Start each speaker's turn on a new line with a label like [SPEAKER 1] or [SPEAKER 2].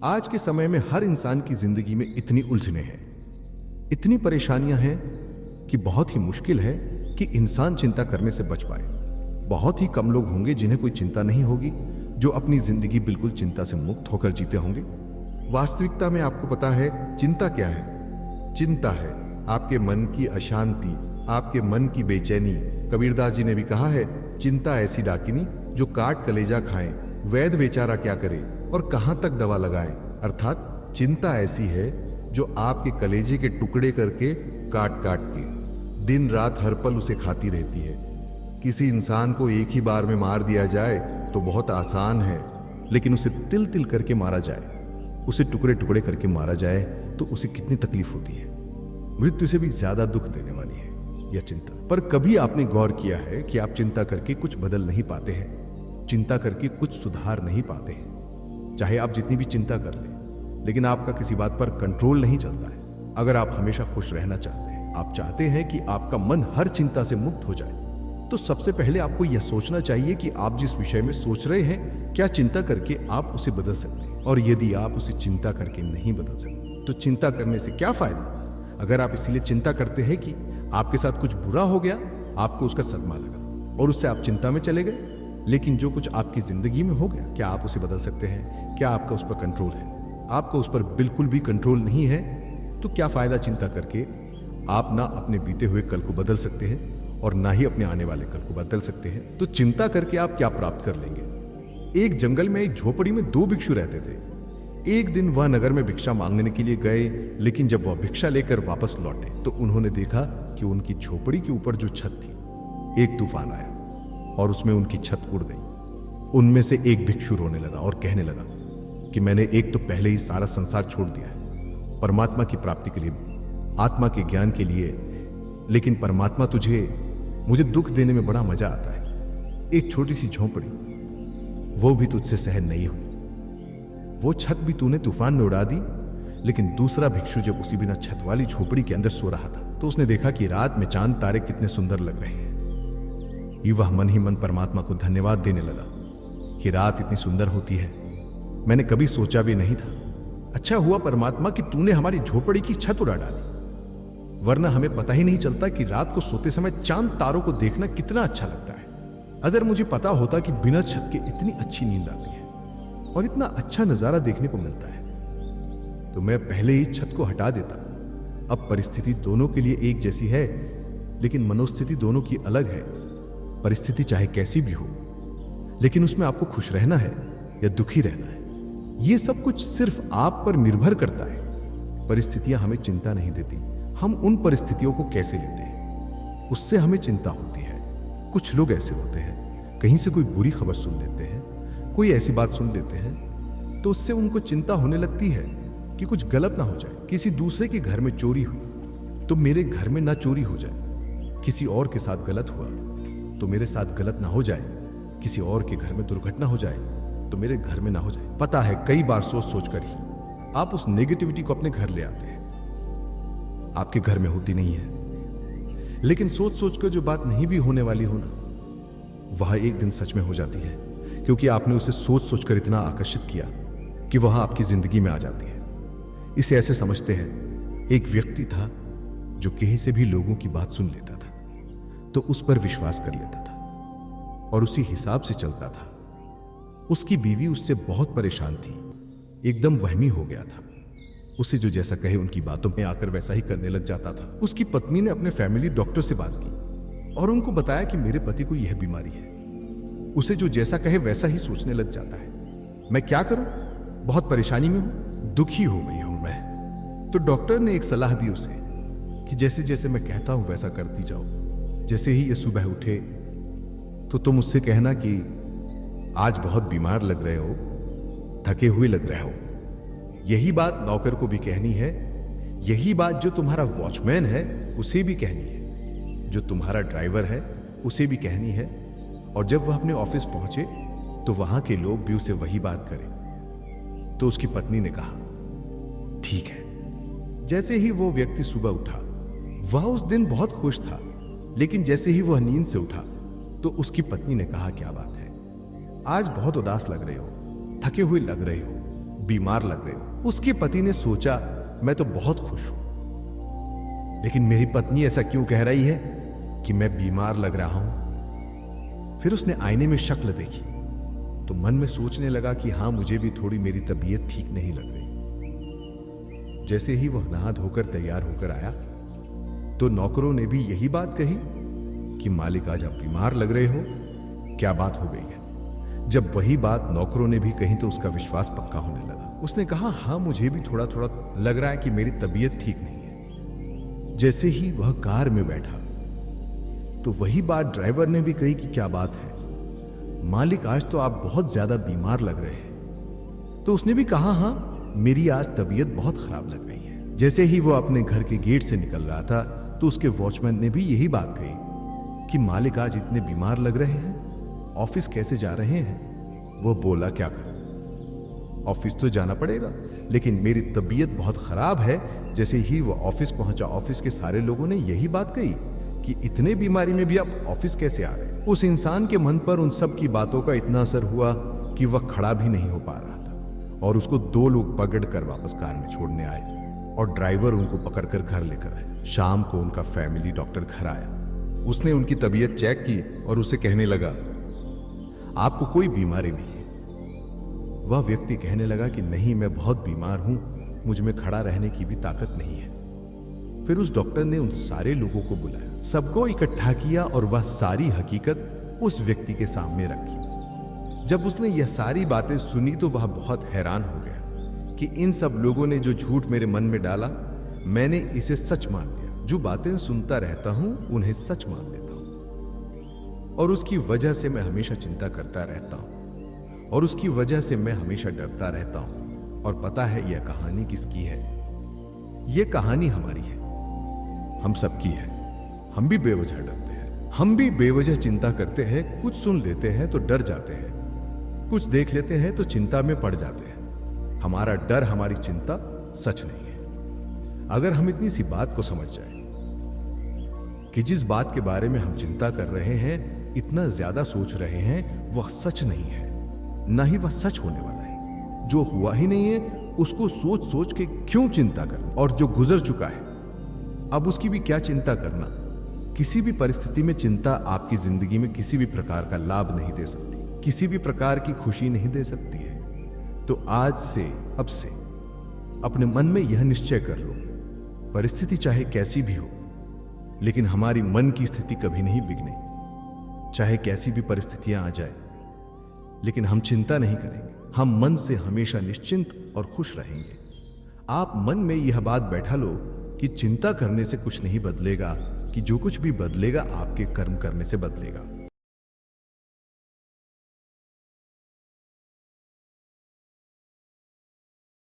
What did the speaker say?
[SPEAKER 1] आज के समय में हर इंसान की जिंदगी में इतनी उलझने हैं, इतनी परेशानियां हैं कि बहुत ही मुश्किल है कि इंसान चिंता करने से बच पाए। बहुत ही कम लोग होंगे जिन्हें कोई चिंता नहीं होगी, जो अपनी जिंदगी बिल्कुल चिंता से मुक्त होकर जीते होंगे। वास्तविकता में आपको पता है चिंता क्या है? चिंता है आपके मन की अशांति, आपके मन की बेचैनी। कबीरदास जी ने भी कहा है, चिंता ऐसी डाकिनी जो काट कलेजा खाए, वैद बेचारा क्या करे और कहां तक दवा लगाए। अर्थात चिंता ऐसी है जो आपके कलेजे के टुकड़े करके काट काट के दिन रात हर पल उसे खाती रहती है। किसी इंसान को एक ही बार में मार दिया जाए तो बहुत आसान है, लेकिन उसे तिल तिल करके मारा जाए, उसे टुकड़े टुकड़े करके मारा जाए तो उसे कितनी तकलीफ होती है। मृत्यु से भी ज्यादा दुख देने वाली है यह चिंता। पर कभी आपने गौर किया है कि आप चिंता करके कुछ बदल नहीं पाते हैं, चिंता करके कुछ सुधार नहीं पाते हैं। चाहे आप जितनी भी चिंता कर लें, लेकिन आपका किसी बात पर कंट्रोल नहीं चलता है। अगर आप हमेशा खुश रहना चाहते हैं, आप चाहते हैं कि आपका मन हर चिंता से मुक्त हो जाए, तो सबसे पहले आपको यह सोचना चाहिए कि आप जिस विषय में सोच रहे हैं, क्या चिंता करके आप उसे बदल सकते हैं। और यदि आप उसे चिंता करके नहीं बदल सकते तो चिंता करने से क्या फायदा। अगर आप इसीलिए चिंता करते हैं कि आपके साथ कुछ बुरा हो गया, आपको उसका सदमा लगा और उससे आप चिंता में चले गए, लेकिन जो कुछ आपकी जिंदगी में हो गया, क्या आप उसे बदल सकते हैं? क्या आपका उस पर कंट्रोल है? आपका उस पर बिल्कुल भी कंट्रोल नहीं है, तो क्या फायदा चिंता करके। आप ना अपने बीते हुए कल को बदल सकते हैं और ना ही अपने आने वाले कल को बदल सकते हैं, तो चिंता करके आप क्या प्राप्त कर लेंगे। एक जंगल में एक झोपड़ी में दो भिक्षु रहते थे। एक दिन वह नगर में भिक्षा मांगने के लिए गए, लेकिन जब वह भिक्षा लेकर वापस लौटे तो उन्होंने देखा कि उनकी झोपड़ी के ऊपर जो छत थी, एक तूफान आया और उसमें उनकी छत उड़ गई। उनमें से एक भिक्षु रोने लगा और कहने लगा कि मैंने एक तो पहले ही सारा संसार छोड़ दिया है परमात्मा की प्राप्ति के लिए, आत्मा के ज्ञान के लिए, लेकिन परमात्मा मुझे दुख देने में बड़ा मजा आता है। एक छोटी सी झोंपड़ी, वो भी तुझसे सहन नहीं हुई। वो छत भी तूने तूफान में उड़ा दी। लेकिन दूसरा भिक्षु जब उसी बिना छत वाली झोपड़ी के अंदर सो रहा था, तो उसने देखा कि रात में चांद तारे कितने सुंदर लग रहे हैं। वह मन ही मन परमात्मा को धन्यवाद देने लगा कि रात इतनी सुंदर होती है, मैंने कभी सोचा भी नहीं था। अच्छा हुआ परमात्मा कि तूने हमारी झोपड़ी की छत उड़ा डाली, वरना हमें पता ही नहीं चलता कि रात को सोते समय चांद तारों को देखना कितना अच्छा लगता है। अगर मुझे पता होता कि बिना छत के इतनी अच्छी नींद आती है और इतना अच्छा नजारा देखने को मिलता है, तो मैं पहले ही छत को हटा देता। अब परिस्थिति दोनों के लिए एक जैसी है, लेकिन मनोस्थिति दोनों की अलग है। परिस्थिति चाहे कैसी भी हो, लेकिन उसमें आपको खुश रहना है या दुखी रहना है, यह सब कुछ सिर्फ आप पर निर्भर करता है। परिस्थितियां हमें चिंता नहीं देती, हम उन परिस्थितियों को कैसे लेते हैं, उससे हमें चिंता होती है। कुछ लोग ऐसे होते हैं, कहीं से कोई बुरी खबर सुन लेते हैं, कोई ऐसी बात सुन लेते हैं, तो उससे उनको चिंता होने लगती है कि कुछ गलत ना हो जाए। किसी दूसरे के घर में चोरी हुई तो मेरे घर में ना चोरी हो जाए। किसी और के साथ गलत हुआ तो मेरे साथ गलत ना हो जाए। किसी और के घर में दुर्घटना हो जाए तो मेरे घर में ना हो जाए। पता है, कई बार सोच सोच कर ही आप उस नेगेटिविटी को अपने घर ले आते हैं। आपके घर में होती नहीं है, लेकिन सोच सोच कर जो बात नहीं भी होने वाली हो ना, वह एक दिन सच में हो जाती है, क्योंकि आपने उसे सोच सोच कर इतना आकर्षित किया कि वह आपकी जिंदगी में आ जाती है। इसे ऐसे समझते हैं, एक व्यक्ति था जो कहीं से भी लोगों की बात सुन लेता था तो उस पर विश्वास कर लेता था और उसी हिसाब से चलता था। उसकी बीवी उससे बहुत परेशान थी, एकदम वहमी हो गया था। उसे जो जैसा कहे उनकी बातों में आकर वैसा ही करने लग जाता था। उसकी पत्नी ने अपने फैमिली डॉक्टर से बात की और उनको बताया कि मेरे पति को यह बीमारी है। उसे जो जैसा कहे वैसा ही सोचने लग जाता है। मैं क्या करूं, बहुत परेशानी में हूं, दुखी हो गई हूं मैं। तो डॉक्टर ने एक सलाह दी उसे कि जैसे जैसे मैं कहता हूं वैसा करती जाओ। जैसे ही ये सुबह उठे तो तुम उससे कहना कि आज बहुत बीमार लग रहे हो, थके हुए लग रहे हो। यही बात नौकर को भी कहनी है, यही बात जो तुम्हारा वॉचमैन है उसे भी कहनी है, जो तुम्हारा ड्राइवर है उसे भी कहनी है। और जब वह अपने ऑफिस पहुंचे तो वहां के लोग भी उसे वही बात करें। तो उसकी पत्नी ने कहा, ठीक है। जैसे ही वो व्यक्ति सुबह उठा, वह उस दिन बहुत खुश था, लेकिन जैसे ही वह नींद से उठा तो उसकी पत्नी ने कहा, क्या बात है, आज बहुत उदास लग रहे हो, थके हुए लग रहे हो, बीमार लग रहे हो। उसके पति ने सोचा मैं तो बहुत खुश हूं, लेकिन मेरी पत्नी ऐसा क्यों कह रही है कि मैं बीमार लग रहा हूं। फिर उसने आईने में शक्ल देखी तो मन में सोचने लगा कि हां, मुझे भी थोड़ी मेरी तबीयत ठीक नहीं लग रही। जैसे ही वह नहा धोकर तैयार होकर आया तो नौकरों ने भी यही बात कही कि मालिक आज आप बीमार लग रहे हो, क्या बात हो गई है। जब वही बात नौकरों ने भी कही तो उसका विश्वास पक्का होने लगा। उसने कहा हां, मुझे भी थोड़ा थोड़ा लग रहा है कि मेरी तबीयत ठीक नहीं है। जैसे ही वह कार में बैठा तो वही बात ड्राइवर ने भी कही कि क्या बात है मालिक, आज तो आप बहुत ज्यादा बीमार लग रहे हैं। तो उसने भी कहा हां, मेरी आज तबीयत बहुत खराब लग रही है। जैसे ही वो अपने घर के गेट से निकल रहा था तो उसके वॉचमैन ने भी यही बात कही कि मालिक आज इतने बीमार लग रहे हैं, ऑफिस कैसे जा रहे हैं। वो बोला क्या करूं, ऑफिस तो जाना पड़ेगा, लेकिन मेरी तबीयत बहुत खराब है। जैसे ही वो ऑफिस पहुंचा, ऑफिस के सारे लोगों ने यही बात कही कि इतने बीमारी में भी आप ऑफिस कैसे आ रहे हैं। उस इंसान के मन पर उन सब की बातों का इतना असर हुआ कि वह खड़ा भी नहीं हो पा रहा था और उसको 2 लोग पकड़कर वापस कार में छोड़ने आए और ड्राइवर उनको पकड़कर घर लेकर आए। शाम को उनका फैमिली डॉक्टर घर आया। उसने उनकी तबीयत चेक की और उसे कहने लगा आपको कोई बीमारी नहीं है। वह व्यक्ति कहने लगा कि नहीं, मैं बहुत बीमार हूं, मुझ में खड़ा रहने की भी ताकत नहीं है। फिर उस डॉक्टर ने उन सारे लोगों को बुलाया, सबको इकट्ठा किया और वह सारी हकीकत उस व्यक्ति के सामने रखी। जब उसने यह सारी बातें सुनी तो वह बहुत हैरान हो गया कि इन सब लोगों ने जो झूठ मेरे मन में डाला, मैंने इसे सच मान लिया। जो बातें सुनता रहता हूं उन्हें सच मान लेता हूं और उसकी वजह से मैं हमेशा चिंता करता रहता हूं और उसकी वजह से मैं हमेशा डरता रहता हूं। और पता है यह कहानी किसकी है? यह कहानी हमारी है, हम सबकी है। हम भी बेवजह डरते हैं, हम भी बेवजह चिंता करते हैं। कुछ सुन लेते हैं तो डर जाते हैं, कुछ देख लेते हैं तो चिंता में पड़ जाते हैं। हमारा डर, हमारी चिंता सच नहीं है। अगर हम इतनी सी बात को समझ जाए कि जिस बात के बारे में हम चिंता कर रहे हैं, इतना ज्यादा सोच रहे हैं, वह सच नहीं है, ना ही वह सच होने वाला है। जो हुआ ही नहीं है उसको सोच सोच के क्यों चिंता करना, और जो गुजर चुका है अब उसकी भी क्या चिंता करना। किसी भी परिस्थिति में चिंता आपकी जिंदगी में किसी भी प्रकार का लाभ नहीं दे सकती, किसी भी प्रकार की खुशी नहीं दे सकती है। तो आज से, अब से अपने मन में यह निश्चय कर लो, परिस्थिति चाहे कैसी भी हो, लेकिन हमारी मन की स्थिति कभी नहीं बिगड़ेगी। चाहे कैसी भी परिस्थितियां आ जाए, लेकिन हम चिंता नहीं करेंगे। हम मन से हमेशा निश्चिंत और खुश रहेंगे। आप मन में यह बात बैठा लो कि चिंता करने से कुछ नहीं बदलेगा, कि जो कुछ भी बदलेगा आपके कर्म करने से बदलेगा।